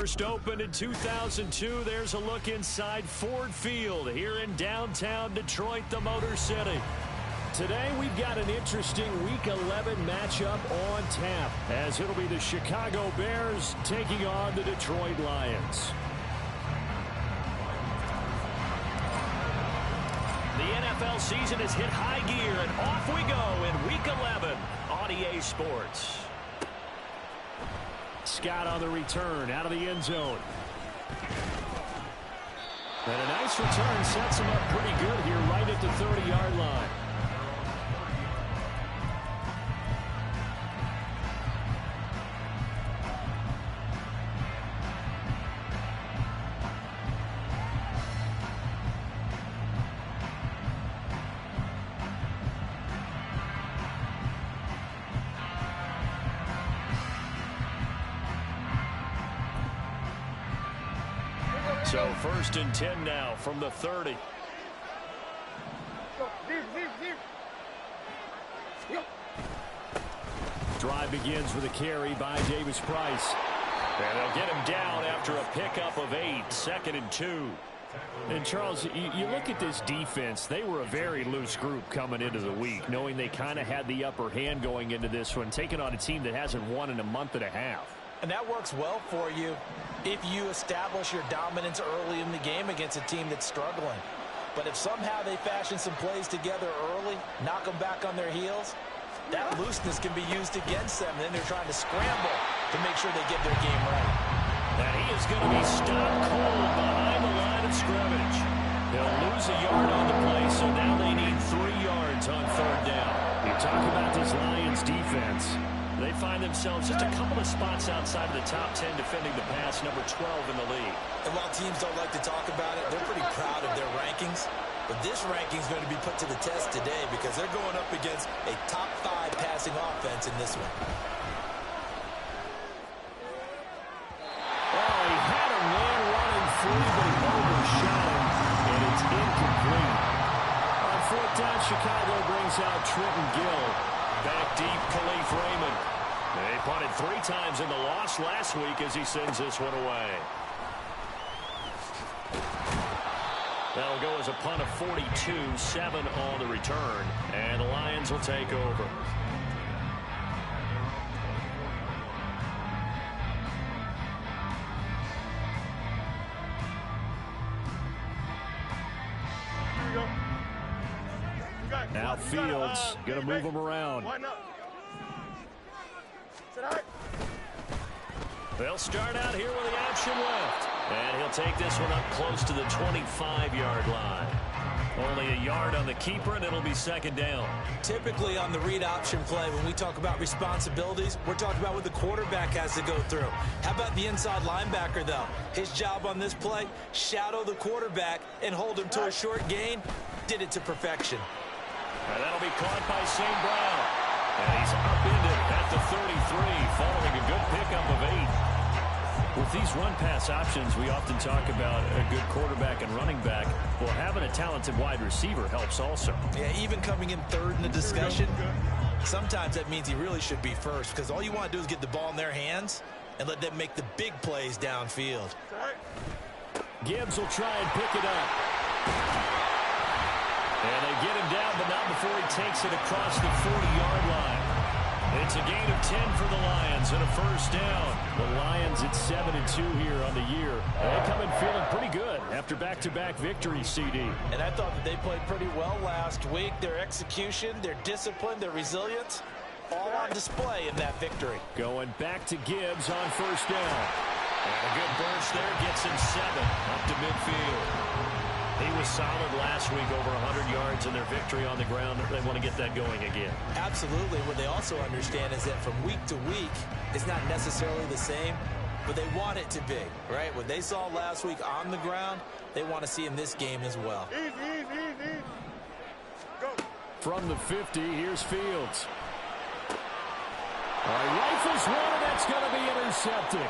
First opened in 2002. There's a look inside Ford Field here in downtown Detroit, the Motor City. Today we've got an interesting Week 11 matchup on tap, as it'll be the Chicago Bears taking on the Detroit Lions. The NFL season has hit high gear, and off we go in Week 11 on EA Sports. Scott on the return, out of the end zone. And a nice return sets him up pretty good here right at the 30-yard line. So first and 10 now from the 30. Drive begins with a carry by Davis Price. And they'll get him down after a pickup of 8, 2nd and 2. And Charles, you look at this defense, they were a very loose group coming into the week, knowing they kind of had the upper hand going into this one, taking on a team that hasn't won in a month and a half. And that works well for you if you establish your dominance early in the game against a team that's struggling. But if somehow they fashion some plays together early, knock them back on their heels, that looseness can be used against them. Then they're trying to scramble to make sure they get their game right. And he is going to be stopped cold behind the line of scrimmage. He'll lose a yard on the play, so now they need 3 yards on 3rd down. You talk about this Lions defense. They find themselves just a couple of spots outside of the top 10 defending the pass, number 12 in the league. And while teams don't like to talk about it, they're pretty proud of their rankings. But this ranking is going to be put to the test today because they're going up against a top 5 passing offense in this one. Oh, he had a man running free, but he overshot him, and it's incomplete. On 4th down, Chicago brings out Trenton Gill. Back deep, Khalif Raymond. They punted 3 times in the loss last week as he sends this one away. That'll go as a punt of 42, 7 on the return, and the Lions will take over. Now Fields going to move him around. They'll start out here with the option left. And he'll take this one up close to the 25-yard line. Only a yard on the keeper, and it'll be 2nd down. Typically on the read option play, when we talk about responsibilities, we're talking about what the quarterback has to go through. How about the inside linebacker, though? His job on this play, shadow the quarterback and hold him to a short gain. Did it to perfection. And that'll be caught by St. Brown. And he's upended at the 33, following a good pickup of 8. With these run-pass options, we often talk about a good quarterback and running back. Well, having a talented wide receiver helps also. Yeah, even coming in 3rd in the discussion, sometimes that means he really should be first because all you want to do is get the ball in their hands and let them make the big plays downfield. Gibbs will try and pick it up. And they get him down, but not before he takes it across the 40-yard line. It's a gain of 10 for the Lions and a 1st down. The Lions at 7-2 here on the year. They come in feeling pretty good after back-to-back victories, CD. And I thought that they played pretty well last week. Their execution, their discipline, their resilience, all on display in that victory. Going back to Gibbs on 1st down. And a good burst there gets him 7 up to midfield. He was solid last week, over 100 yards in their victory on the ground. They want to get that going again. Absolutely. What they also understand is that from week to week, it's not necessarily the same, but they want it to be, right? What they saw last week on the ground, they want to see in this game as well. Easy. Go. From the 50, here's Fields. All right, rifles one, and that's going to be intercepted.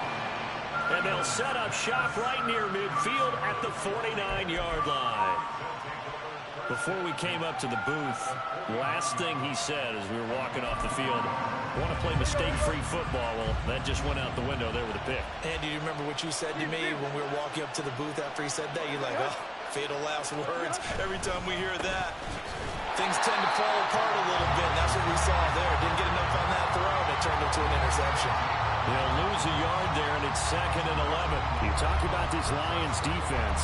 And they'll set up shop right near midfield at the 49-yard line. Before we came up to the booth, last thing he said as we were walking off the field, want to play mistake-free football. Well, that just went out the window there with a pick. And do you remember what you said to me when we were walking up to the booth after he said that? You're like, oh, fatal last words. Every time we hear that, things tend to fall apart a little bit. And that's what we saw there. Didn't get enough on that throw, and it turned into an interception. They'll lose a yard there, and it's 2nd and 11. You talk about this Lions defense.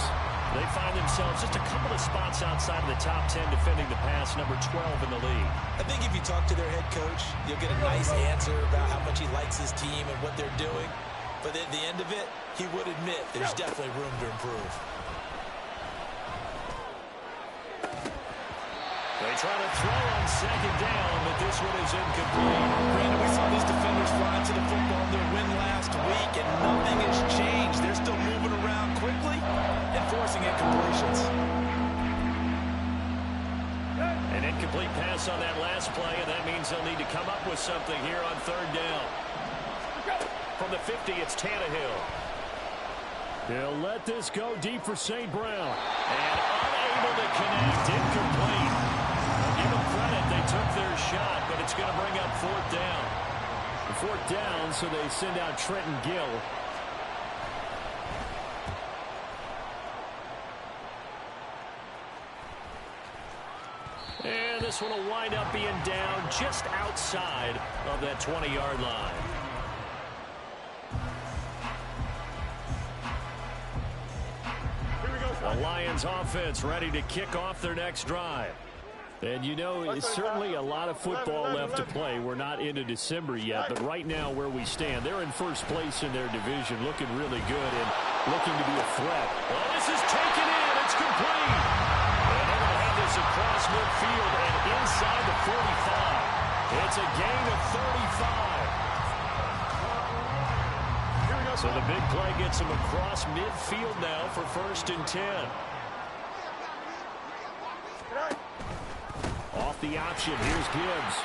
They find themselves just a couple of spots outside of the top 10 defending the pass, number 12 in the league. I think if you talk to their head coach, you'll get a nice answer about how much he likes his team and what they're doing. But at the end of it, he would admit there's definitely room to improve. They try to throw on 2nd down, but this one is incomplete. Brandon, we saw these defenders fly to the football in their win last week, and nothing has changed. They're still moving around quickly and forcing incompletions. An incomplete pass on that last play, and that means they'll need to come up with something here on 3rd down. From the 50, it's Tannehill. He'll let this go deep for St. Brown. And unable to connect, incomplete. Give them credit, they took their shot, but it's going to bring up 4th down. 4th down, so they send out Trenton Gill. And this one will wind up being down just outside of that 20-yard line. The Lions offense ready to kick off their next drive. And you know, it's certainly a lot of football left to play. We're not into December yet, but right now where we stand, they're in first place in their division, looking really good and looking to be a threat. Well, this is taken in. It's complete. And they're going to have this across midfield and inside the 45. It's a gain of 35. So the big play gets them across midfield now for 1st and 10. Off the option, here's Gibbs.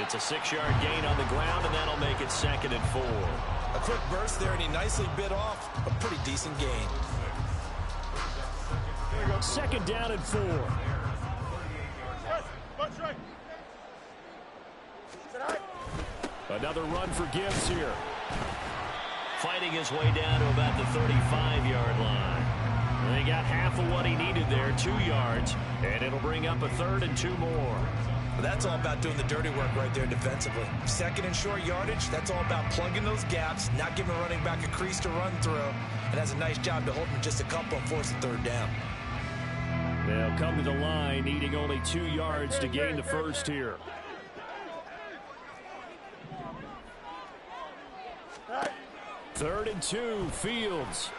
It's a 6-yard gain on the ground, and that'll make it 2nd and 4. A quick burst there, and he nicely bit off a pretty decent gain. 2nd down and 4. Another run for Gibbs here. Fighting his way down to about the 35-yard line. They got half of what he needed there, 2 yards, and it'll bring up a 3rd and 2 more. Well, that's all about doing the dirty work right there defensively. 2nd and short yardage, that's all about plugging those gaps, not giving a running back a crease to run through, and has a nice job to hold him just a couple and force a 3rd down. They'll come to the line, needing only 2 yards to gain the first here. Third and 2, Fields.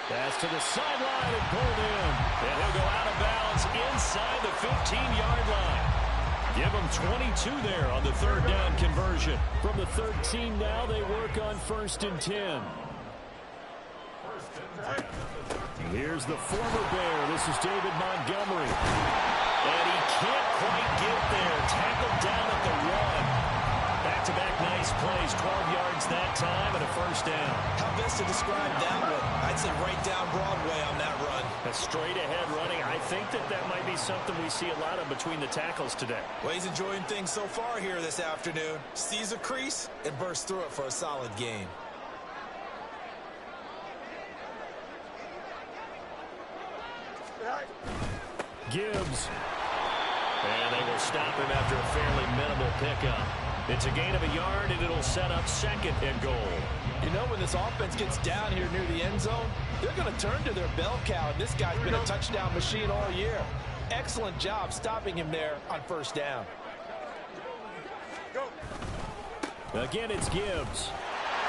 Pass to the sideline and pulled in. And he'll go out of bounds inside the 15-yard line. Give them 22 there on the 3rd down conversion. From the 13 now, they work on 1st and 10. Here's the former Bear. This is David Montgomery. And he can't quite get there. Tackled down at the 1. Back-to-back nice plays, 12 yards that time and a 1st down. How best to describe that one? I'd say right down Broadway on that run. A straight-ahead running. I think that might be something we see a lot of between the tackles today. Well, he's enjoying things so far here this afternoon. Sees a crease and bursts through it for a solid gain. Gibbs. And they will stop him after a fairly minimal pickup. It's a gain of a yard, and it'll set up 2nd and goal. You know, when this offense gets down here near the end zone, they're going to turn to their bell cow. This guy's been a touchdown machine all year. Excellent job stopping him there on 1st down. Again, it's Gibbs.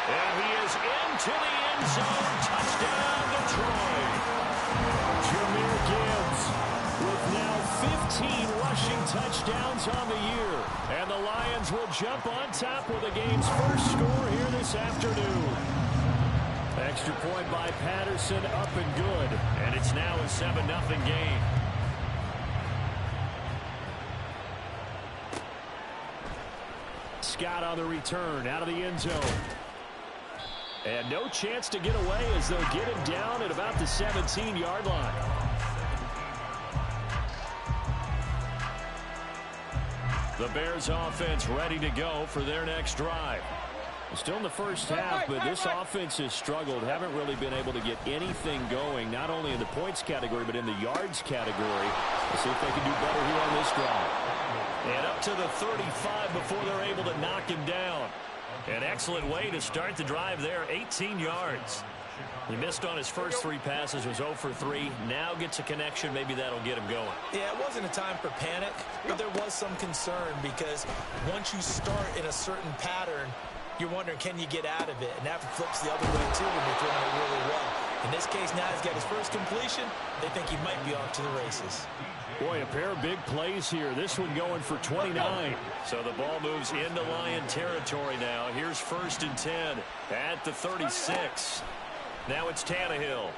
And he is into the end zone. Touchdown, Detroit. Jahmyr Gibbs with now 15 rushing touchdowns on the year. And the Lions will jump on top with the game's first score here this afternoon. Extra point by Patterson, up and good. And it's now a 7-0 game. Scott on the return, out of the end zone. And no chance to get away as they'll get him down at about the 17-yard line. The Bears offense ready to go for their next drive. Still in the first half, but this offense has struggled. Haven't really been able to get anything going, not only in the points category, but in the yards category. Let's see if they can do better here on this drive. And up to the 35 before they're able to knock him down. An excellent way to start the drive there, 18 yards. He missed on his first 3 passes, was 0 for 3. Now gets a connection. Maybe that'll get him going. Yeah, it wasn't a time for panic, but there was some concern because once you start in a certain pattern, you're wondering, can you get out of it? And that flips the other way, too, when you're throwing it really well. In this case, now he's got his first completion. They think he might be off to the races. Boy, a pair of big plays here. This one going for 29. So the ball moves into Lion territory now. Here's 1st and 10 at the 36. Now it's Tannehill.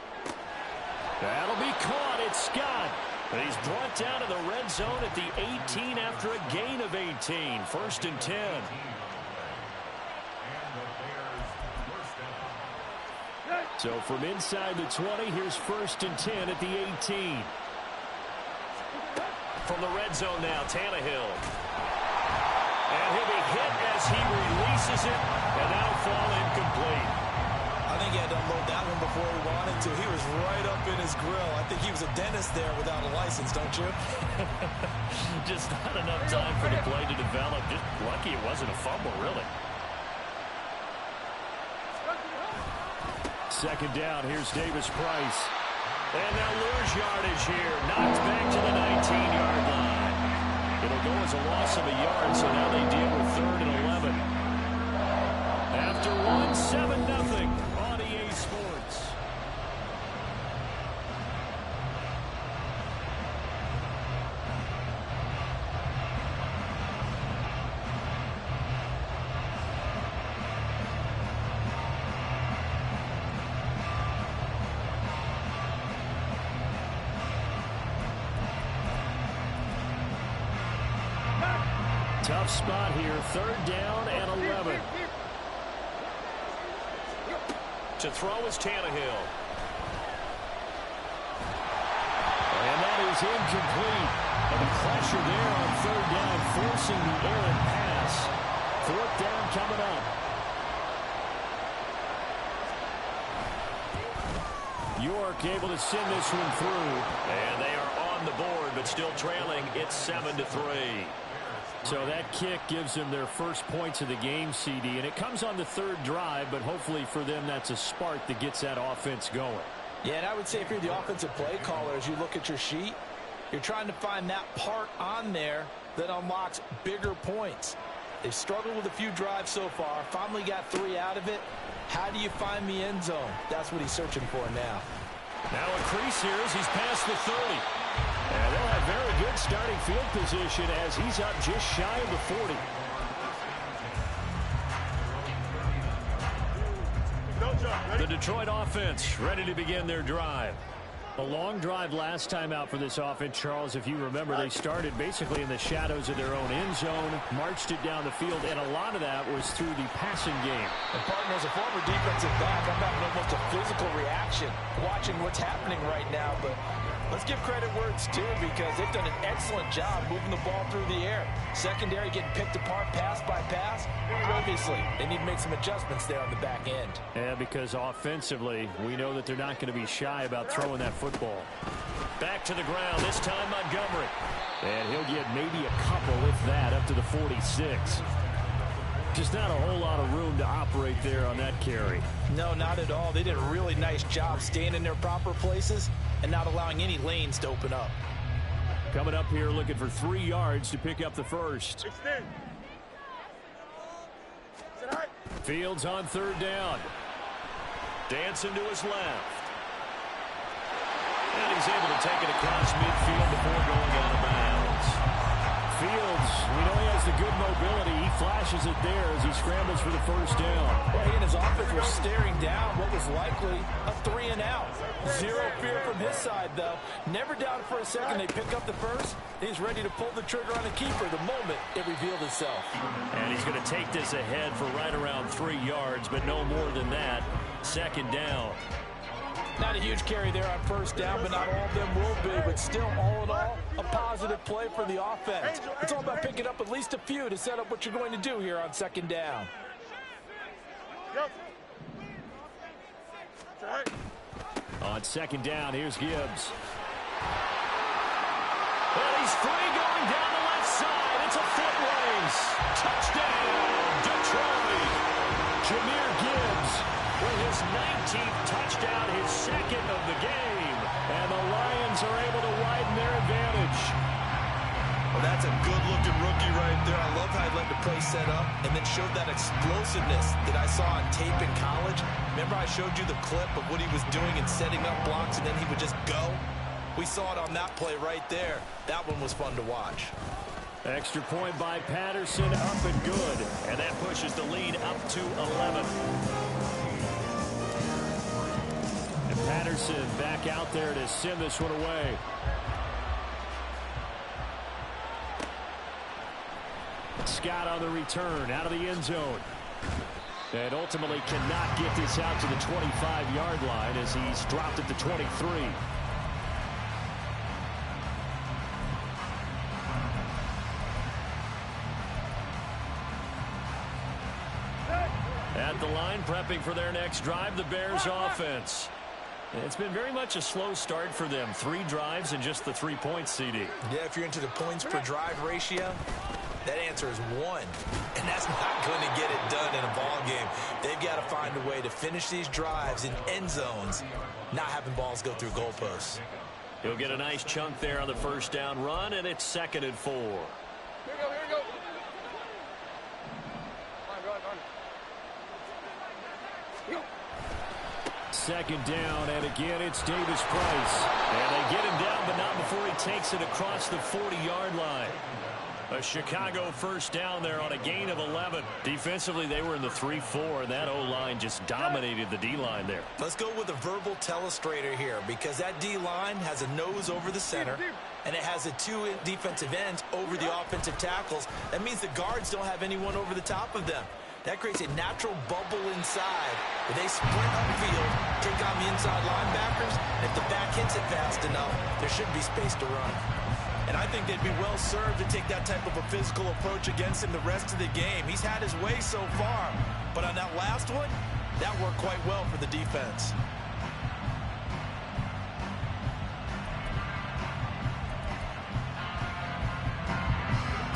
That'll be caught. It's Scott. And he's brought down to the red zone at the 18 after a gain of 18. 1st and 10. So from inside the 20, here's 1st and 10 at the 18. From the red zone now, Tannehill. And he'll be hit as he releases it, and that'll fall incomplete. I think he had to unload that one before he wanted to. He was right up in his grill. I think he was a dentist there without a license, don't you? Just not enough time for the play to develop. Just lucky it wasn't a fumble, really. 2nd down, here's Davis Price. And they'll lose yardage here. Knocked back to the 19-yard line. It'll go as a loss of a yard, so now they deal with 3rd and 11. After one, 7-0 on EA Sports. Tough spot here. 3rd down and 11. To throw is Tannehill. And that is incomplete. And the pressure there on 3rd down, forcing the errant pass. 4th down coming up. York able to send this one through. And they are on the board, but still trailing. It's 7-3. So that kick gives them their first points of the game, CD, and it comes on the 3rd drive, but hopefully for them that's a spark that gets that offense going. Yeah, and I would say if you're the offensive play caller, as you look at your sheet, you're trying to find that part on there that unlocks bigger points. They've struggled with a few drives so far, finally got 3 out of it. How do you find the end zone? That's what he's searching for now. Now a crease here as he's past the 30. And they'll have very good starting field position as he's up just shy of the 40. The Detroit offense ready to begin their drive. A long drive last time out for this offense, Charles. If you remember, they started basically in the shadows of their own end zone, marched it down the field, and a lot of that was through the passing game. And partner, as a former defensive back, I'm having almost a physical reaction watching what's happening right now, but let's give credit where it's due because they've done an excellent job moving the ball through the air. Secondary getting picked apart pass by pass. Obviously, they need to make some adjustments there on the back end. Yeah, because offensively, we know that they're not going to be shy about throwing that football. Back to the ground, this time Montgomery. And he'll get maybe a couple, if that, up to the 46. Just not a whole lot of room to operate there on that carry. No, not at all. They did a really nice job staying in their proper places and not allowing any lanes to open up. Coming up here looking for 3 yards to pick up the first. Fields on 3rd down. Dancing to his left. And he's able to take it across midfield before going out of bounds. Fields, we know he has the good mobility. He flashes it there as he scrambles for the first down. Well, he and his offense were staring down what was likely a 3 and out. Zero fear from his side, though. Never doubted for a second they pick up the first. He's ready to pull the trigger on the keeper the moment it revealed itself. And he's going to take this ahead for right around 3 yards, but no more than that. 2nd down. Not a huge carry there on first down, but not all of them will be. But still, all in all, a positive play for the offense. It's all about picking up at least a few to set up what you're going to do here on second down. On second down, here's Gibbs. And he's free going down the left side. It's a foot race. Touchdown, Detroit. Jahmyr Gibbs with his 19th touchdown, his second of the game. And the Lions are able to widen their advantage. Well, that's a good-looking rookie right there. I love how he let the play set up and then showed that explosiveness that I saw on tape in college. Remember I showed you the clip of what he was doing and setting up blocks, and then he would just go? We saw it on that play right there. That one was fun to watch. Extra point by Patterson, up and good. And that pushes the lead up to 11. And Patterson back out there to send this one away. Scott on the return, out of the end zone. And ultimately cannot get this out to the 25-yard line as he's dropped at the 23. At the line, prepping for their next drive, the Bears offense. It's been very much a slow start for them. 3 drives and just the 3 points, CD. Yeah, if you're into the points per drive ratio, that answer is 1. And that's not going to get it done in a ball game. They've got to find a way to finish these drives in end zones, not having balls go through goalposts. He'll get a nice chunk there on the first down run, and it's 2nd and 4. Here we go. Second down, and again it's Davis Price. And they get him down, but not before he takes it across the 40-yard line. A Chicago first down there on a gain of 11. Defensively, they were in the 3-4, and that O-line just dominated the D-line there. Let's go with a verbal telestrator here, because that D-line has a nose over the center, and it has the 2 defensive ends over the offensive tackles. That means the guards don't have anyone over the top of them. That creates a natural bubble inside where they sprint upfield, take on the inside linebackers, and if the back hits it fast enough, there should be space to run. And I think they'd be well served to take that type of a physical approach against him the rest of the game. He's had his way so far, but on that last one, that worked quite well for the defense.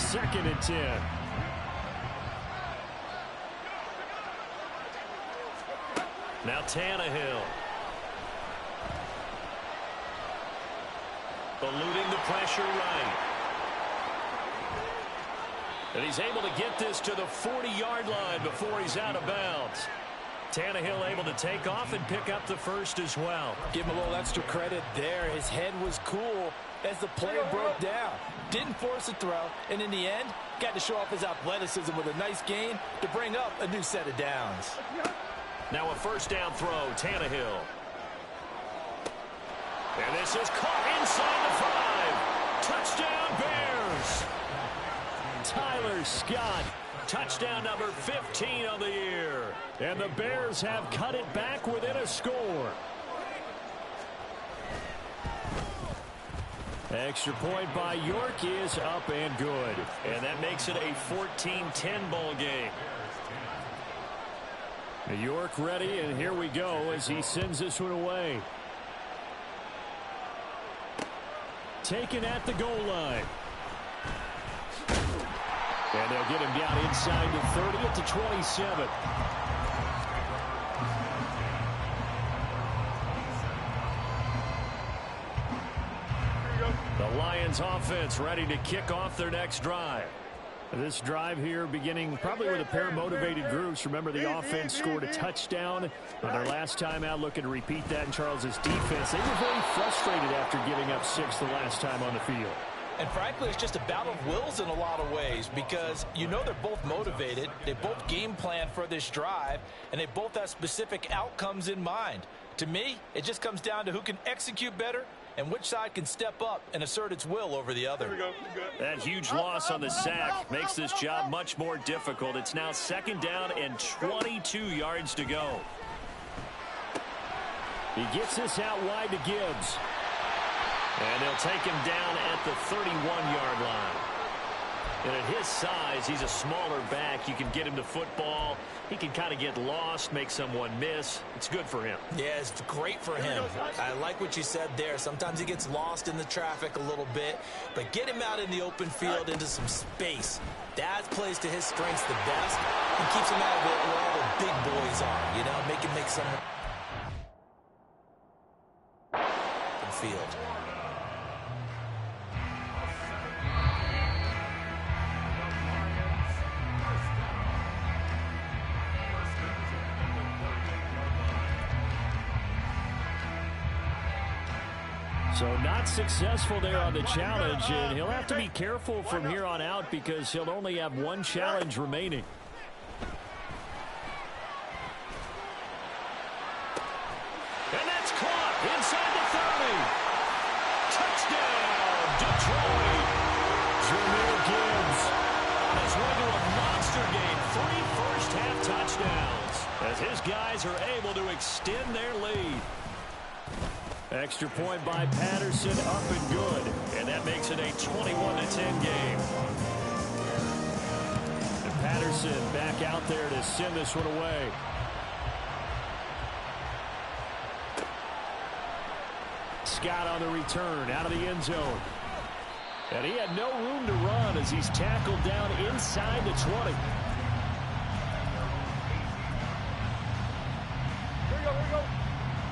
Second and 10. Now Tannehill. Eluding the pressure right. And he's able to get this to the 40-yard line before he's out of bounds. Tannehill able to take off and pick up the first as well. Give him a little extra credit there. His head was cool as the play broke down. Didn't force a throw, and in the end, got to show off his athleticism with a nice gain to bring up a new set of downs. Now a first down throw, Tannehill. And this is caught inside the 5. Touchdown Bears. Tyler Scott, touchdown number 15 on the year. And the Bears have cut it back within a score. Extra point by York is up and good. And that makes it a 14-10 ball game. York ready, and here we go as he sends this one away. Taken at the goal line. And they'll get him down inside the 30 at the 27. The Lions offense ready to kick off their next drive. This drive here beginning probably with a pair of motivated groups. Remember, the offense scored a touchdown on their last time out, looking to repeat that in Charles's defense. They were very frustrated after giving up 6 the last time on the field. And frankly, it's just a battle of wills in a lot of ways, because you know they're both motivated, they both game plan for this drive, and they both have specific outcomes in mind. To me, it just comes down to who can execute better and which side can step up and assert its will over the other. That huge loss on the sack makes this job much more difficult. It's now second down and 22 yards to go. He gets this out wide to Gibbs. And they'll take him down at the 31-yard line. And at his size, he's a smaller back. You can get him to football. He can kind of get lost, make someone miss. It's good for him. Yeah, it's great for him. I like what you said there. Sometimes he gets lost in the traffic a little bit, but get him out in the open field into some space. That plays to his strengths the best and keeps him out of it where all the big boys are, you know, make him make some field. So not successful there on the challenge, and he'll have to be careful from here on out because he'll only have one challenge remaining. And that's caught inside the 30. Touchdown, Detroit. Jahmyr Gibbs on his way to a monster game. 3 first-half touchdowns as his guys are able to extend their lead. Extra point by Patterson, up and good. And that makes it a 21-10 game. And Patterson back out there to send this one away. Scott on the return, out of the end zone. And he had no room to run as he's tackled down inside the 20.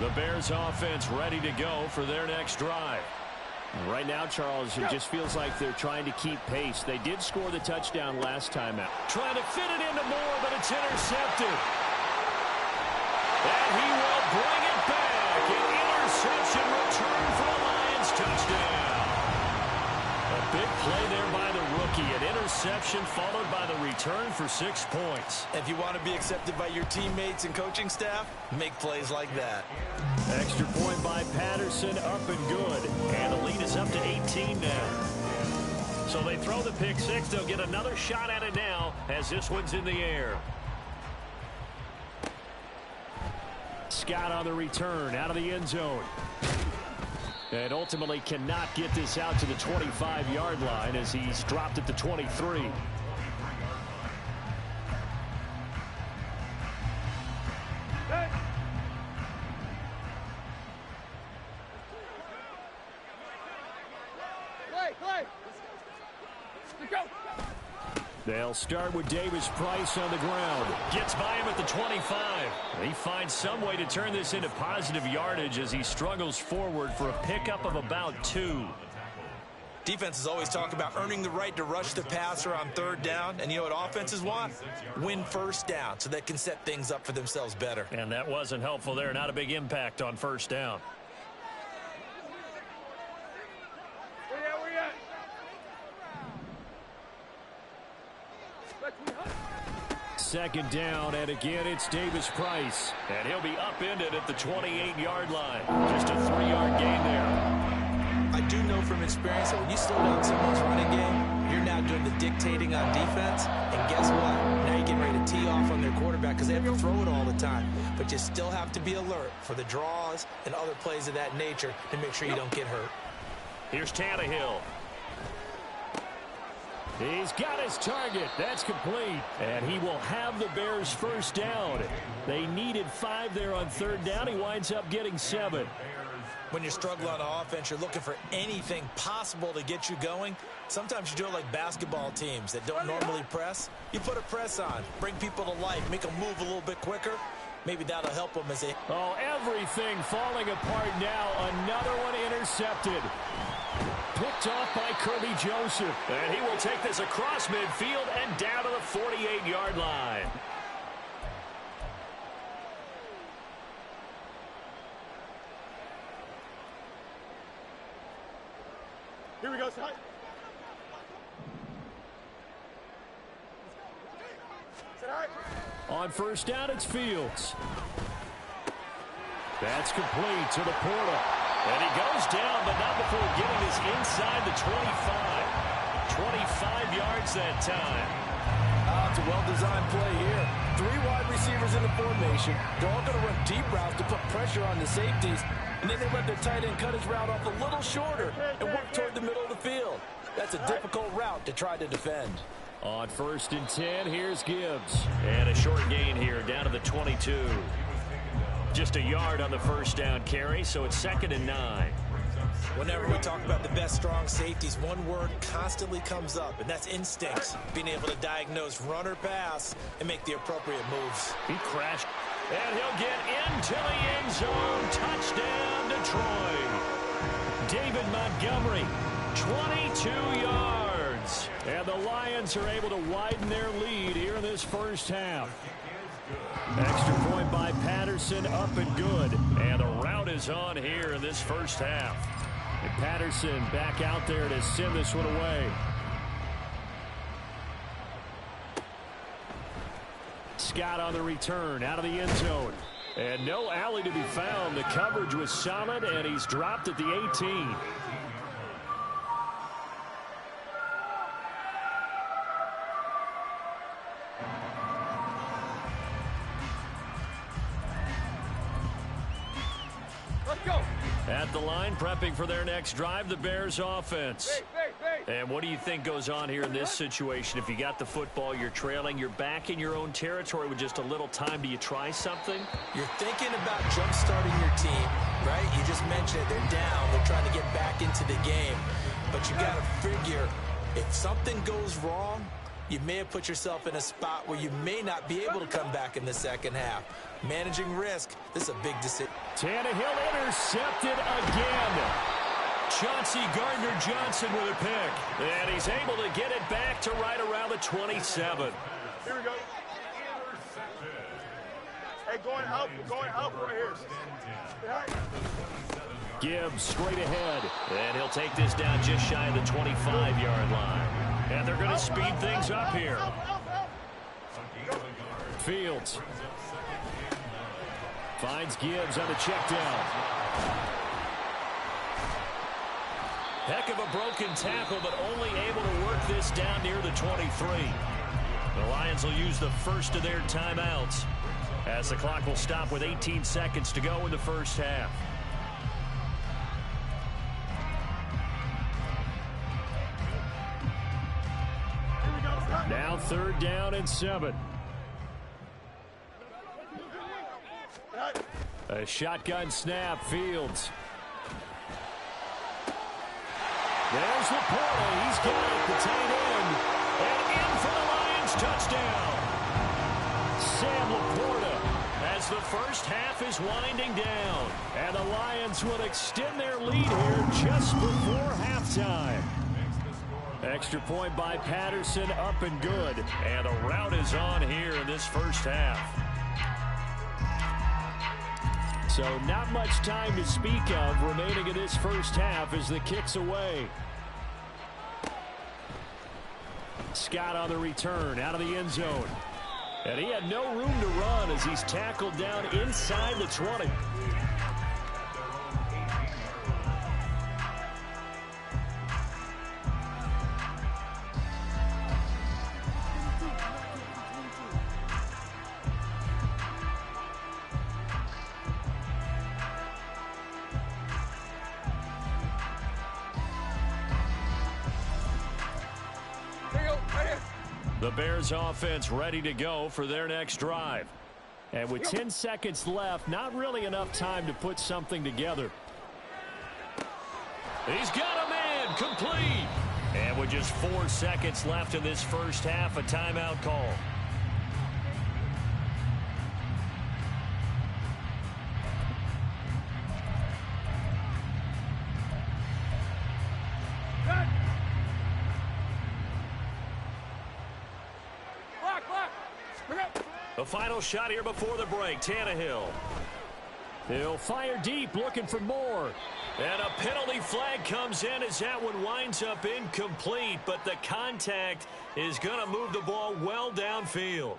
The Bears offense ready to go for their next drive. Right now, Charles, it just feels like they're trying to keep pace. They did score the touchdown last time out. Trying to fit it into Moore, but it's intercepted. And he will bring it back. An interception return for a Lions touchdown. A big play there by the rookie. An interception followed by the return for 6 points. If you want to be accepted by your teammates and coaching staff, make plays like that. Extra point by Patterson, up and good. And the lead is up to 18 now. So they throw the pick six. They'll get another shot at it now as this one's in the air. Scott on the return, out of the end zone. And ultimately cannot get this out to the 25-yard line as he's dropped at the 23. They'll start with Davis Price on the ground. Gets by him at the 25. He finds some way to turn this into positive yardage as he struggles forward for a pickup of about 2. Defenses always talk about earning the right to rush the passer on 3rd down. And you know what offenses want? Win 1st down so they can set things up for themselves better. And that wasn't helpful there. Not a big impact on 1st down. Second down, and again it's Davis Price. And he'll be upended at the 28-yard line. Just a 3-yard gain there. I do know from experience that when you slow down someone's running game, you're now doing the dictating on defense. And guess what? Now you're getting ready to tee off on their quarterback because they have to throw it all the time. But you still have to be alert for the draws and other plays of that nature to make sure you don't get hurt. Here's Tannehill. He's got his target. That's complete. And he will have the Bears 1st down. They needed 5 there on 3rd down. He winds up getting 7. When you're struggling on offense, you're looking for anything possible to get you going. Sometimes you do it like basketball teams that don't normally press. You put a press on, bring people to life, make them move a little bit quicker. Maybe that'll help them as they... Oh, everything falling apart now. Another one intercepted. Picked off by Kirby Joseph. And he will take this across midfield and down to the 48-yard line. Here we go, Scott. On 1st down, it's Fields. That's complete to the Porter. And he goes down, but not before getting this inside the 25. 25 yards that time. It's a well-designed play here. 3 wide receivers in the formation. They're all going to run deep routes to put pressure on the safeties. And then they let their tight end cut his route off a little shorter and work toward the middle of the field. That's a difficult route to try to defend. On 1st and 10, here's Gibbs. And a short gain here down to the 22. Just a yard on the first down carry, so it's 2nd and 9. Whenever we talk about the best strong safeties, one word constantly comes up, and that's instincts. Being able to diagnose run or pass and make the appropriate moves. He crashed, and he'll get into the end zone. Touchdown, Detroit. David Montgomery, 22 yards. And the Lions are able to widen their lead here in this first half. Extra point by Patterson, up and good. And the route is on here in this first half. And Patterson back out there to send this one away. Scott on the return, out of the end zone. And no alley to be found. The coverage was solid, and he's dropped at the 18. At the line, prepping for their next drive, the Bears offense. And what do you think goes on here in this situation? If you got the football, you're trailing, you're back in your own territory with just a little time. Do you try something? You're thinking about jump-starting your team, right? You just mentioned it. They're down. They're trying to get back into the game. But you got to figure, if something goes wrong, you may have put yourself in a spot where you may not be able to come back in the second half. Managing risk, this is a big decision. Tannehill intercepted again. Chauncey Gardner-Johnson with a pick. And he's able to get it back to right around the 27. Here we go. Hey, going up right here. Gibbs straight ahead. And he'll take this down just shy of the 25-yard line. And they're going to speed things up here. Fields finds Gibbs on the check down. Heck of a broken tackle, but only able to work this down near the 23. The Lions will use the first of their timeouts as the clock will stop with 18 seconds to go in the first half. Now 3rd down and 7. A shotgun snap, Fields. There's Laporta. He's got it, the tight end. And in for the Lions touchdown. Sam Laporta as the first half is winding down. And the Lions will extend their lead here just before halftime. Extra point by Patterson, up and good. And the route is on here in this first half. So not much time to speak of remaining in this first half as the kick's away. Scott on the return, out of the end zone. And he had no room to run as he's tackled down inside the 20. The Bears offense ready to go for their next drive. And with 10 seconds left, not really enough time to put something together. He's got a man, complete. And with just 4 seconds left in this first half, a timeout call. The final shot here before the break, Tannehill. He'll fire deep, looking for more. And a penalty flag comes in as that one winds up incomplete, but the contact is going to move the ball well downfield.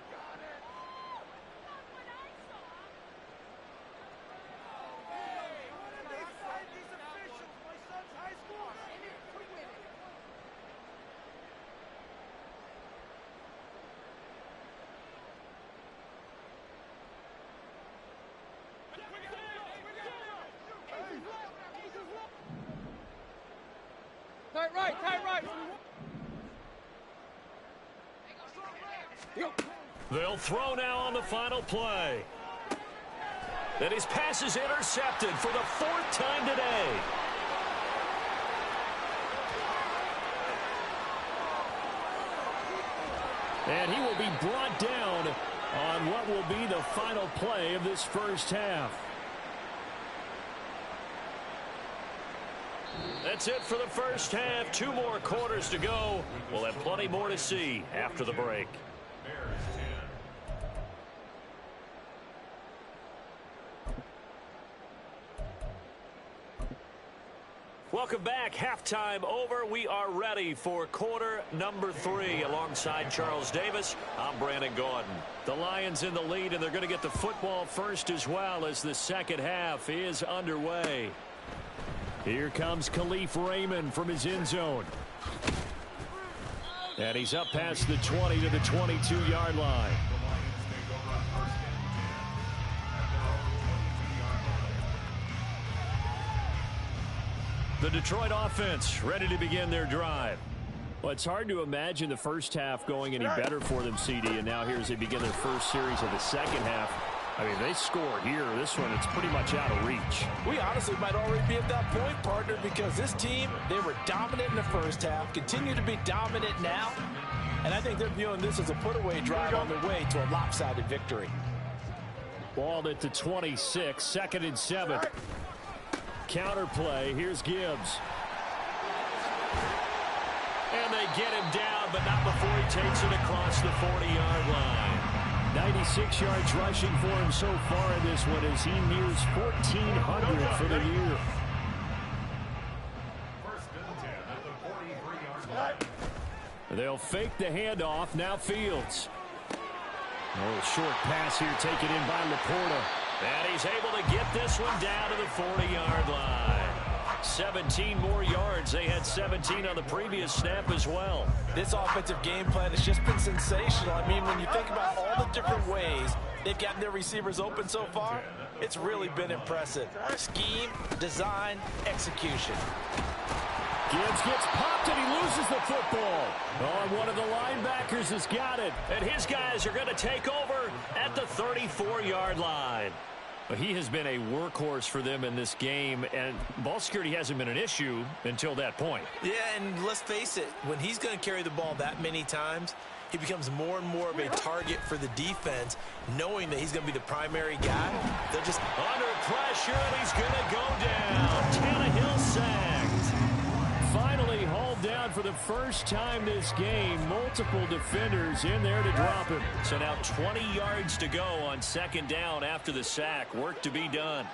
They'll throw now on the final play. And his pass is intercepted for the 4th time today. And he will be brought down on what will be the final play of this first half. That's it for the first half. 2 more quarters to go. We'll have plenty more to see after the break. Welcome back. Halftime over. We are ready for quarter number 3. Alongside Charles Davis, I'm Brandon Gordon. The Lions in the lead, and they're going to get the football first as well as the second half is underway. Here comes Khalif Raymond from his end zone. And he's up past the 20 to the 22-yard line. The Detroit offense ready to begin their drive. Well, it's hard to imagine the first half going any better for them, CD, and now here as they begin their first series of the second half. I mean, they score here. This one, it's pretty much out of reach. We honestly might already be at that point, partner, because this team, they were dominant in the first half, continue to be dominant now, and I think they're viewing this as a put-away drive on their way to a lopsided victory. Ball at the 26, 2nd and 7. Counter play. Here's Gibbs. And they get him down, but not before he takes it across the 40-yard line. 96 yards rushing for him so far in this one as he nears 1,400 for the year. They'll fake the handoff. Now Fields. A short pass here taken in by Laporta. And he's able to get this one down to the 40-yard line. 17 more yards. They had 17 on the previous snap as well. This offensive game plan has just been sensational. I mean, when you think about all the different ways they've gotten their receivers open so far, it's really been impressive. Scheme, design, execution. Gibbs gets popped and he loses the football. Oh, one of the linebackers has got it. And his guys are going to take over at the 34-yard line. But he has been a workhorse for them in this game, and ball security hasn't been an issue until that point. Yeah, and let's face it, when he's going to carry the ball that many times, he becomes more and more of a target for the defense, knowing that he's going to be the primary guy. They're just under pressure, and he's going to go down. Tannehill sacked. Finally hauled down for the first time this game. Multiple defenders in there to drop him. So now 20 yards to go on 2nd down after the sack. Work to be done.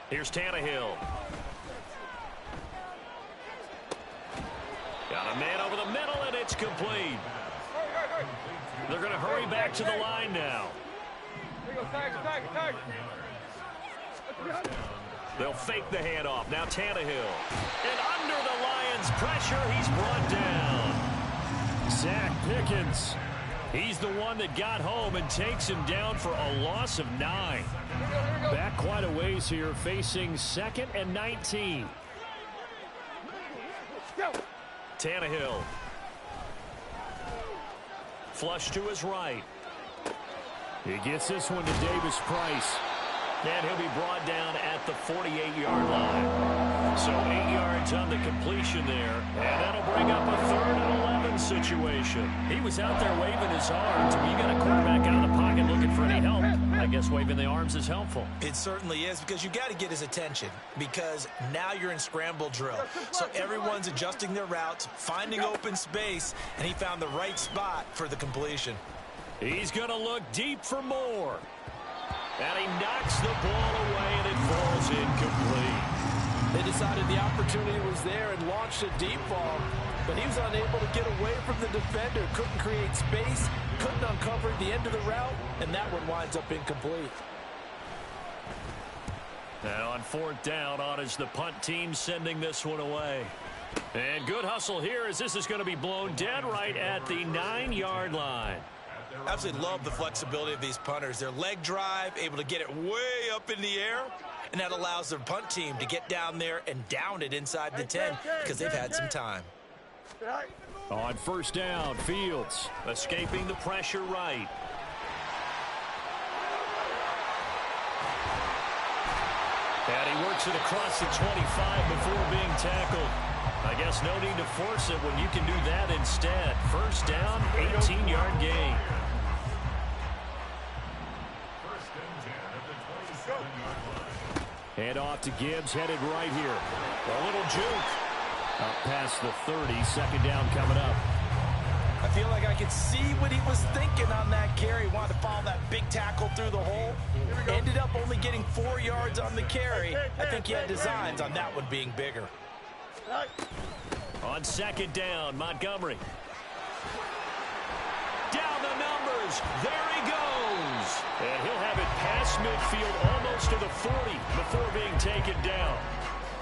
Here's Tannehill. Got a man over the middle, and it's complete. They're going to hurry back to the line now. They'll fake the handoff. Now Tannehill. And under the Lions' pressure, he's brought down. Zach Pickens. He's the one that got home and takes him down for a loss of 9. Back quite a ways here, facing 2nd and 19. Tannehill. Flush to his right. He gets this one to Davis Price. And he'll be brought down at the 48-yard line. So 8 yards on the completion there. And that'll bring up a 3rd and 11 situation. He was out there waving his arms. You got a quarterback out of the pocket looking for any help. I guess waving the arms is helpful. It certainly is, because you got to get his attention, because now you're in scramble drill. So everyone's adjusting their routes, finding open space, and he found the right spot for the completion. He's going to look deep for more. And he knocks the ball away, and it falls incomplete. They decided the opportunity was there and launched a deep ball, but he was unable to get away from the defender, couldn't create space, couldn't uncover the end of the route, and that one winds up incomplete. Now on 4th down, on is the punt team sending this one away. And good hustle here as this is going to be blown dead right at the 9-yard line. Absolutely love the flexibility of these punters. Their leg drive, able to get it way up in the air, and that allows their punt team to get down there and down it inside the 10 because they've had some time. On first down, Fields escaping the pressure right. And he works it across the 25 before being tackled. I guess no need to force it when you can do that instead. First down, 18-yard gain. Hand off to Gibbs, headed right here. A little juke. Up past the 30, second down coming up. I feel like I could see what he was thinking on that carry. Wanted to follow that big tackle through the hole. Ended up only getting 4 yards on the carry. I think he had designs on that one being bigger. On second down, Montgomery. Down the numbers. There he goes. And he'll have it past midfield almost to the 40 before being taken down.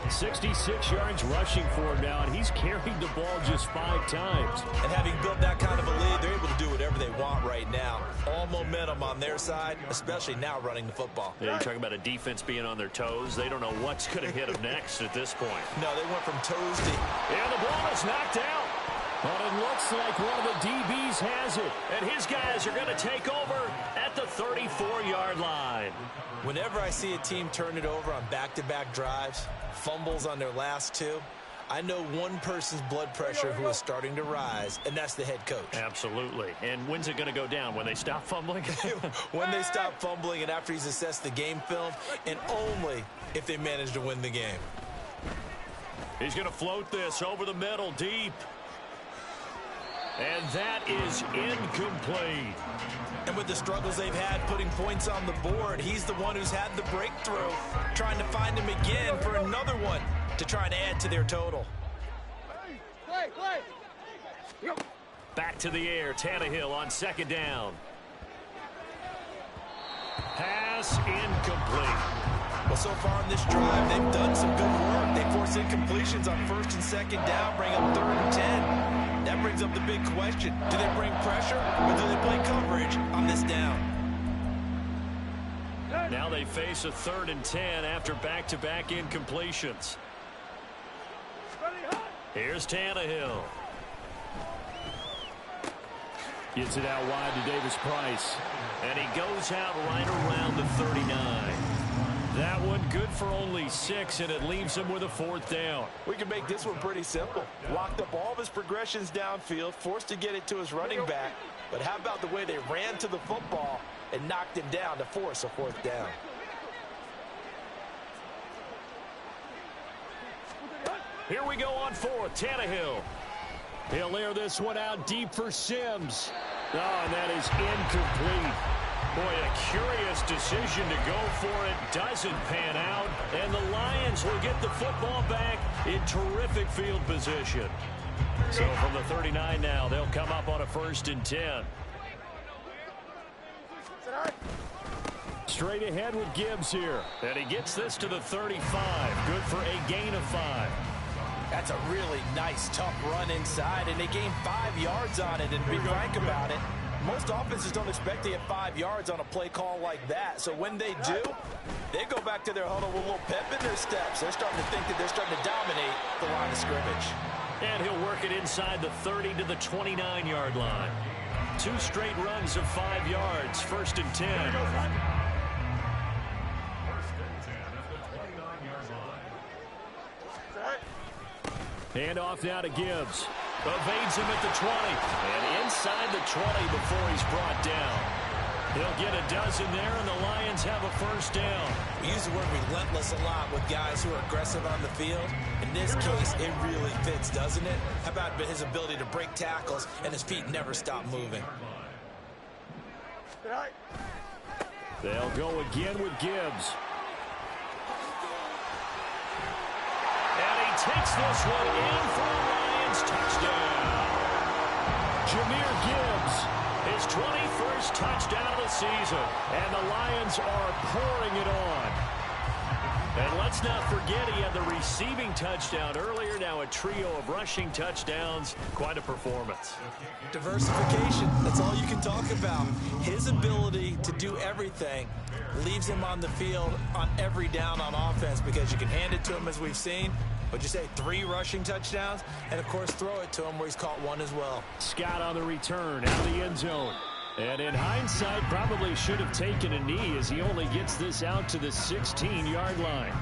66 yards rushing for him now, and he's carried the ball just 5 times. And having built that kind of a lead, they're able to do whatever they want right now. All momentum on their side, especially now running the football. Yeah, you're talking about a defense being on their toes. They don't know what's going to hit them next at this point. No, they went from toes to... And the ball is knocked out. But it looks like one of the DBs has it. And his guys are going to take over at the 34-yard line. Whenever I see a team turn it over on back-to-back drives, fumbles on their last 2, I know one person's blood pressure who is starting to rise, and that's the head coach. Absolutely. And when's it going to go down? When they stop fumbling? When they stop fumbling and after he's assessed the game film, and only if they manage to win the game. He's going to float this over the middle, deep. And that is incomplete. And with the struggles they've had putting points on the board, he's the one who's had the breakthrough, trying to find him again for another one to try and add to their total. Back to the air, Tannehill on second down. Pass incomplete. Well, so far in this drive, they've done some good work. They force incompletions on first and second down, bring up 3rd and 10. That brings up the big question. Do they bring pressure or do they play coverage on this down? Now they face a 3rd and 10 after back-to-back incompletions. Here's Tannehill. Gets it out wide to Davis-Price. And he goes out right around the 39. That one good for only 6, and it leaves him with a 4th down. We can make this one pretty simple. Locked up all of his progressions downfield, forced to get it to his running back. But how about the way they ran to the football and knocked him down to force a 4th down? Here we go on 4th, Tannehill. He'll air this one out deep for Sims. Oh, and that is incomplete. Boy, a curious decision to go for it. Doesn't pan out. And the Lions will get the football back in terrific field position. So from the 39 now, they'll come up on a 1st and 10. Straight ahead with Gibbs here. And he gets this to the 35. Good for a gain of 5. That's a really nice, tough run inside, and they gained 5 yards on it. And to be frank about it, most offenses don't expect to get 5 yards on a play call like that. So when they do, they go back to their huddle with a little pep in their steps. They're starting to think that they're starting to dominate the line of scrimmage. And he'll work it inside the 30 to the 29-yard line. 2 straight runs of 5 yards, 1st and 10. Hand off now to Gibbs. Evades him at the 20. And inside the 20 before he's brought down. He'll get a dozen there, and the Lions have a 1st down. We use the word relentless a lot with guys who are aggressive on the field. In this case, it really fits, doesn't it? How about his ability to break tackles, and his feet never stop moving? They'll go again with Gibbs. And he takes this one in for a Lions touchdown. Jahmyr Gibbs, his 21st touchdown of the season. And the Lions are pouring it on. And let's not forget he had the receiving touchdown earlier. Now a trio of rushing touchdowns. Quite a performance. Diversification, that's all you can talk about. His ability to do everything leaves him on the field on every down on offense because you can hand it to him, as we've seen. What'd you say, 3 rushing touchdowns? And, of course, throw it to him where he's caught 1 as well. Scott on the return out of the end zone. And in hindsight, probably should have taken a knee as he only gets this out to the 16-yard line.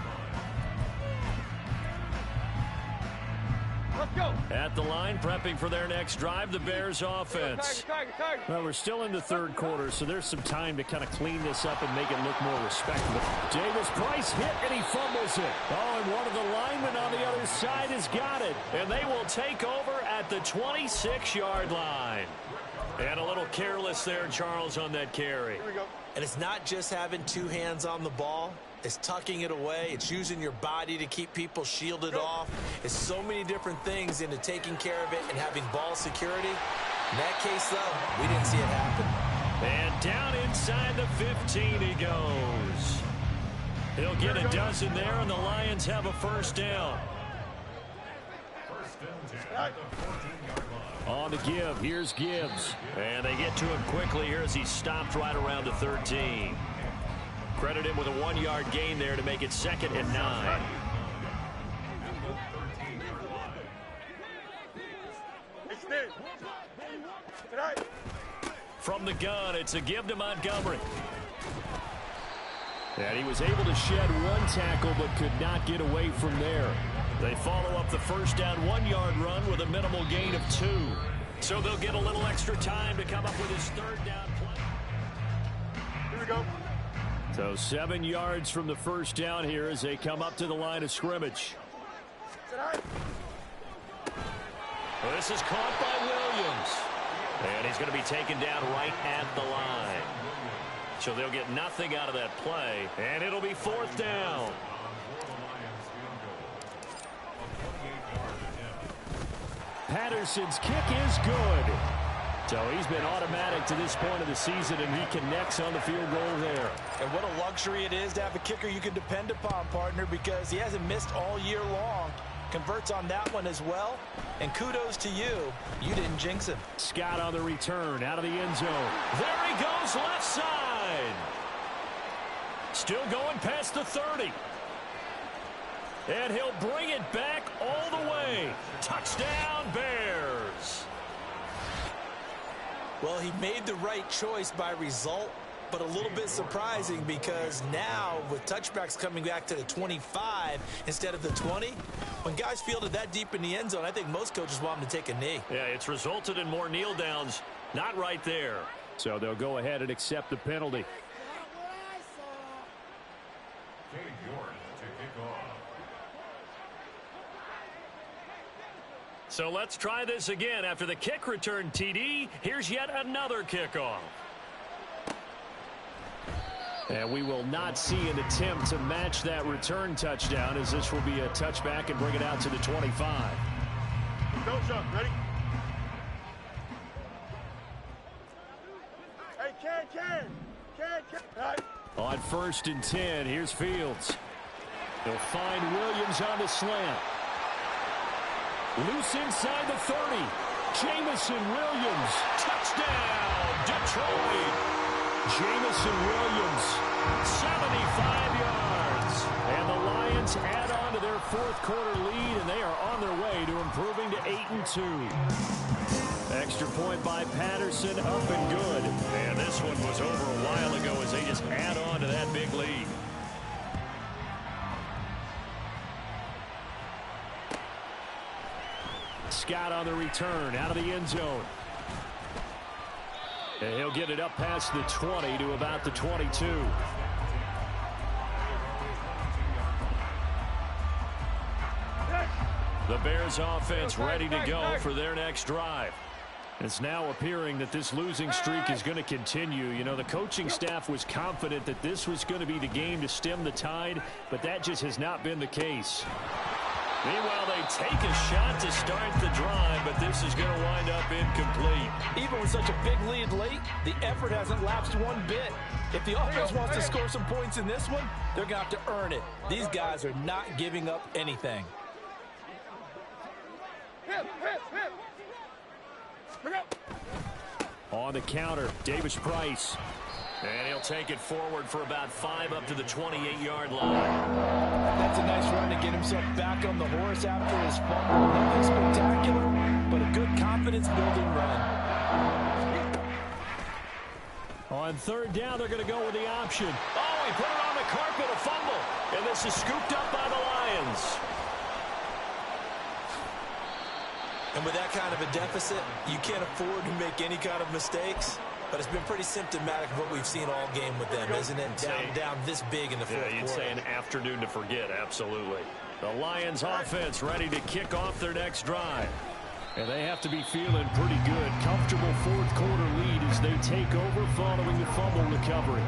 Let's go. At the line, prepping for their next drive, the Bears offense. Well, we're still in the third quarter, so there's some time to kind of clean this up and make it look more respectable. Davis Price hit, and he fumbles it. Oh, and one of the linemen on the other side has got it. And they will take over at the 26-yard line. And a little careless there, Charles, on that carry. Here we go. And it's not just having 2 hands on the ball. It's tucking it away. It's using your body to keep people shielded off. It's so many different things into taking care of it and having ball security. In that case, though, we didn't see it happen. And down inside the 15 he goes. He'll get a dozen there, and the Lions have a first down. On the give, here's Gibbs. And they get to him quickly here as he stopped right around the 13. Credit him with a 1-yard gain there to make it 2nd and 9. From the gun, it's a give to Montgomery. And he was able to shed 1 tackle but could not get away from there. They follow up the first down 1-yard run with a minimal gain of 2. So they'll get a little extra time to come up with his 3rd down play. Here we go. So 7 yards from the first down here as they come up to the line of scrimmage. Well, this is caught by Williams. And he's going to be taken down right at the line. So they'll get nothing out of that play. And it'll be 4th down. Patterson's kick is good. So he's been automatic to this point of the season, and he connects on the field goal there. And what a luxury it is to have a kicker you can depend upon, partner, because he hasn't missed all year long. Converts on that one as well. And kudos to you. You didn't jinx him. Scott on the return out of the end zone. There he goes left side. Still going past the 30. And he'll bring it back all the way. Touchdown, Bears. Well, he made the right choice by result, but a little bit surprising because now with touchbacks coming back to the 25 instead of the 20, when guys fielded that deep in the end zone, I think most coaches want them to take a knee. Yeah, it's resulted in more kneel downs. Not right there. So they'll go ahead and accept the penalty. So let's try this again. After the kick return TD, here's yet another kickoff. And we will not see an attempt to match that return touchdown, as this will be a touchback and bring it out to the 25. Go, Chuck. Ready? Hey, Can. All right. On 1st and 10, here's Fields. They'll find Williams on the slant. Loose inside the 30. Jamison Williams. Touchdown, Detroit. Jamison Williams, 75 yards. And the Lions add on to their 4th quarter lead, and they are on their way to improving to 8-2. Extra point by Patterson, up and good. And this one was over a while ago as they just add on to that big lead. Scott on the return out of the end zone. And he'll get it up past the 20 to about the 22. The Bears offense ready to go for their next drive. It's now appearing that this losing streak is going to continue. You know, the coaching staff was confident that this was going to be the game to stem the tide, but that just has not been the case. Meanwhile, they take a shot to start the drive, but this is going to wind up incomplete. Even with such a big lead late, the effort hasn't lapsed one bit. If the offense wants to score some points in this one, they're going to have to earn it. These guys are not giving up anything. On the counter, Davis Price. And he'll take it forward for about 5 up to the 28-yard line. That's a nice run to get himself back on the horse after his fumble. Nothing spectacular, but a good confidence-building run. On third down, they're going to go with the option. Oh, he put it on the carpet, a fumble. And this is scooped up by the Lions. And with that kind of a deficit, you can't afford to make any kind of mistakes. But it's been pretty symptomatic of what we've seen all game with them, isn't it? Down this big in the fourth quarter. You'd say an afternoon to forget, absolutely. The Lions offense ready to kick off their next drive. And they have to be feeling pretty good. Comfortable fourth quarter lead as they take over following the fumble recovery.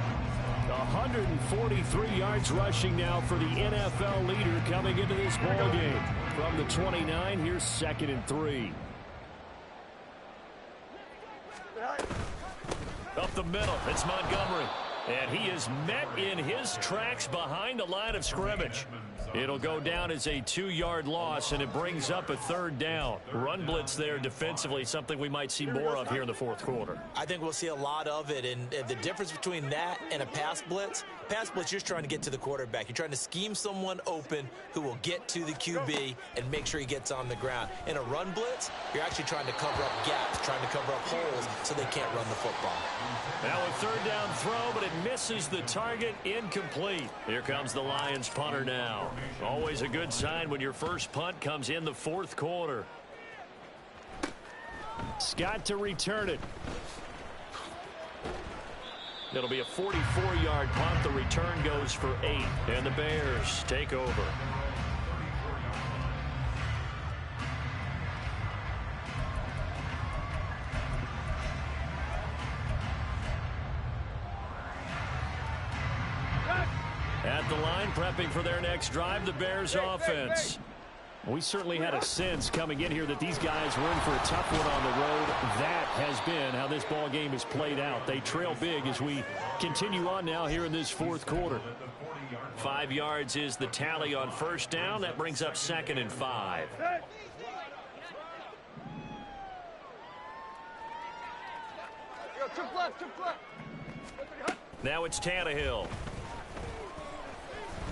143 yards rushing now for the NFL leader coming into this ball game. From the 29, here's 2nd and 3. Up the middle, it's Montgomery. And he is met in his tracks behind the line of scrimmage. It'll go down as a 2-yard loss, and it brings up a 3rd down. Run blitz there defensively, something we might see more of here in the fourth quarter. I think we'll see a lot of it, and the difference between that and a pass blitz, you're just trying to get to the quarterback. You're trying to scheme someone open who will get to the QB and make sure he gets on the ground. In a run blitz, you're actually trying to cover up gaps, trying to cover up holes so they can't run the football. Now a 3rd down throw, but it misses the target, incomplete. Here comes the Lions punter now. Always a good sign when your first punt comes in the fourth quarter. Scott to return it. It'll be a 44-yard punt. The return goes for 8, and the Bears take over. At the line, prepping for their next drive, the Bears offense. We certainly had a sense coming in here that these guys were in for a tough one on the road. That has been how this ball game is played out. They trail big as we continue on now here in this fourth quarter. 5 yards is the tally on first down. That brings up 2nd and 5. Now it's Tannehill.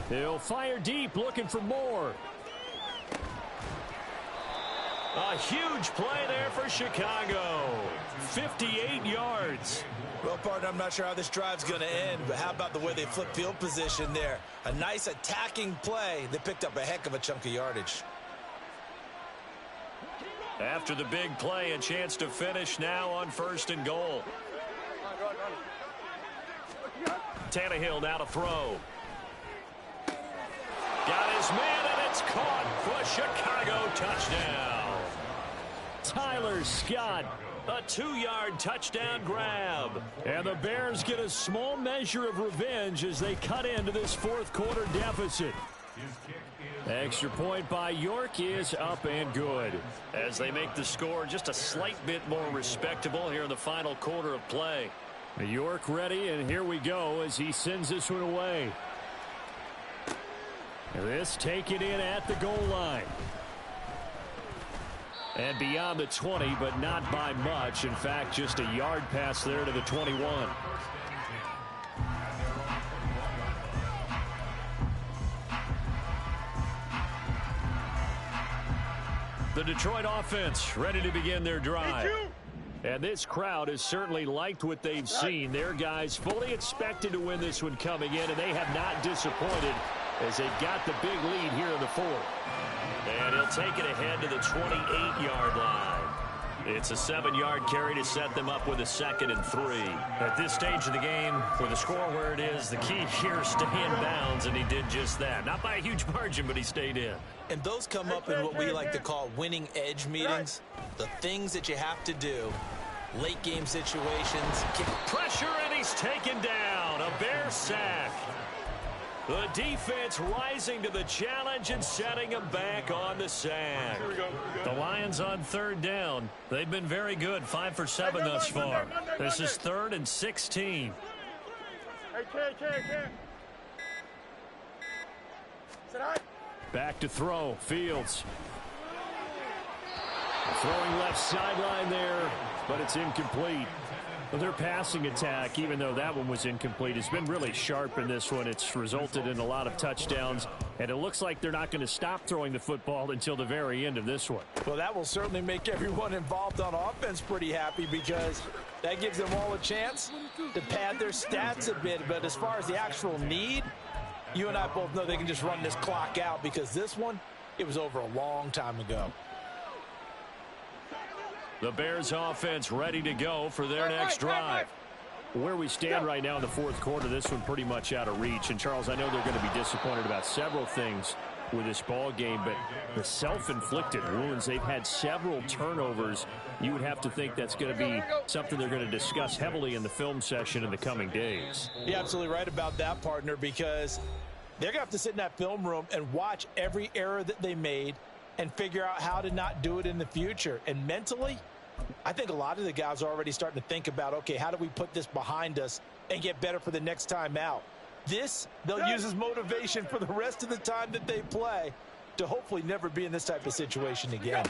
He'll fire deep, looking for more. A huge play there for Chicago. 58 yards. Well, partner, I'm not sure how this drive's going to end, but how about the way they flip field position there? A nice attacking play. They picked up a heck of a chunk of yardage. After the big play, a chance to finish now on 1st and goal. Tannehill now to throw. Got his man, and it's caught for a Chicago touchdown. Tyler Scott, a 2-yard touchdown grab. And the Bears get a small measure of revenge as they cut into this fourth quarter deficit. Extra point by York is up and good. As they make the score just a slight bit more respectable here in the final quarter of play. York ready, and here we go as he sends this one away. This taken in at the goal line. And beyond the 20, but not by much. In fact, just a yard pass there to the 21. The Detroit offense ready to begin their drive. And this crowd has certainly liked what they've seen. Their guys fully expected to win this one coming in, and they have not disappointed as they got the big lead here in the fourth. And he'll take it ahead to the 28-yard line. It's a 7-yard carry to set them up with a 2nd and 3. At this stage of the game, with the score where it is, the key here is stay in bounds, and he did just that. Not by a huge margin, but he stayed in. And those come up in what we like to call winning edge meetings. The things that you have to do. Late game situations. Pressure, and he's taken down. A Bear sack. The defense rising to the challenge and setting them back on the sack. Here we go. The Lions on third down. They've been very good, 5 for 7 thus far. This is 3rd and 16. Hey, Ken. Sit high. Back to throw. Fields. Throwing left sideline there, but it's incomplete. Well, their passing attack, even though that one was incomplete, has been really sharp in this one. It's resulted in a lot of touchdowns, and it looks like they're not going to stop throwing the football until the very end of this one. Well, that will certainly make everyone involved on offense pretty happy because that gives them all a chance to pad their stats a bit. But as far as the actual need, you and I both know they can just run this clock out because this one, it was over a long time ago. The Bears offense ready to go for their next drive. Where we stand right now in the fourth quarter, this one pretty much out of reach. And, Charles, I know they're going to be disappointed about several things with this ball game, but the self-inflicted wounds, they've had several turnovers. You would have to think that's going to be something they're going to discuss heavily in the film session in the coming days. You're absolutely right about that, partner, because they're going to have to sit in that film room and watch every error that they made and figure out how to not do it in the future. And mentally, I think a lot of the guys are already starting to think about, okay, how do we put this behind us and get better for the next time out? This, they'll use as motivation for the rest of the time that they play to hopefully never be in this type of situation again.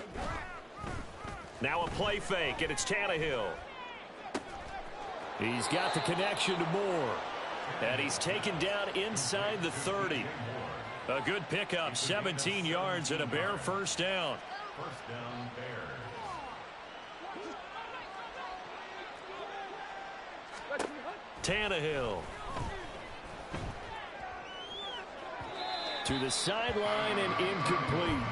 Now a play fake, and it's Tannehill. He's got the connection to Moore. And he's taken down inside the 30. A good pickup, 17 yards and a Bear first down. First down, Bears. Tannehill. To the sideline and incomplete.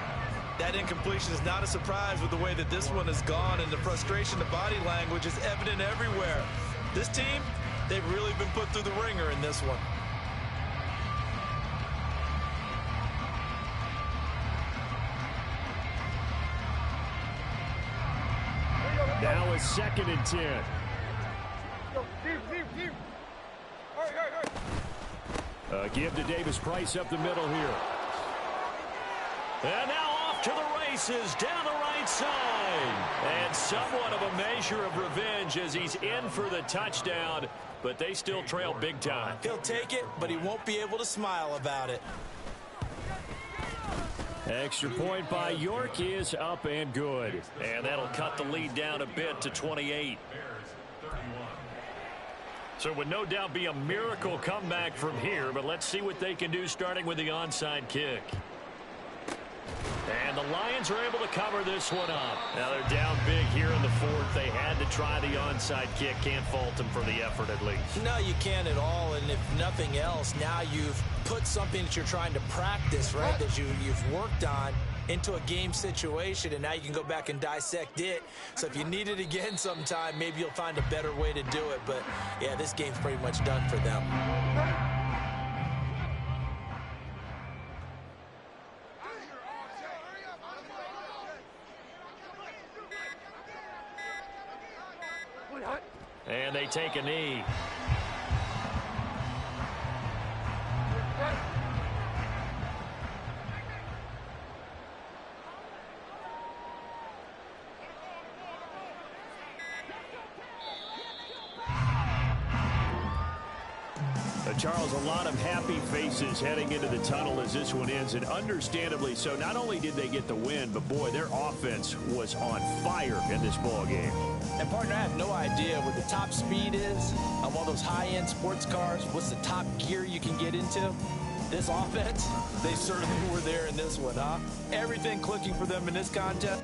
That incompletion is not a surprise with the way that this one has gone, and the frustration, the body language is evident everywhere. This team, they've really been put through the ringer in this one. Now it's 2nd and 10. Deep. Hurry. Give to Davis Price up the middle here. And now off to the races down the right side. And somewhat of a measure of revenge as he's in for the touchdown, but they still trail big time. He'll take it, but he won't be able to smile about it. Extra point by York is up and good. And that'll cut the lead down a bit to 28. So it would no doubt be a miracle comeback from here, but let's see what they can do starting with the onside kick. And the Lions are able to cover this one up. Now they're down big here in the fourth. They had to try the onside kick. Can't fault them for the effort at least. No, you can't at all. And if nothing else, now you've put something that you're trying to practice, right, that you've worked on into a game situation, and now you can go back and dissect it. So if you need it again sometime, maybe you'll find a better way to do it. But, yeah, this game's pretty much done for them. And they take a knee. Charles, a lot of happy faces heading into the tunnel as this one ends, and understandably so. Not only did they get the win, but boy, their offense was on fire in this ball game. And partner, I have no idea what the top speed is on one of those high-end sports cars. What's the top gear you can get into? This offense, they certainly were there in this one, huh? Everything clicking for them in this contest.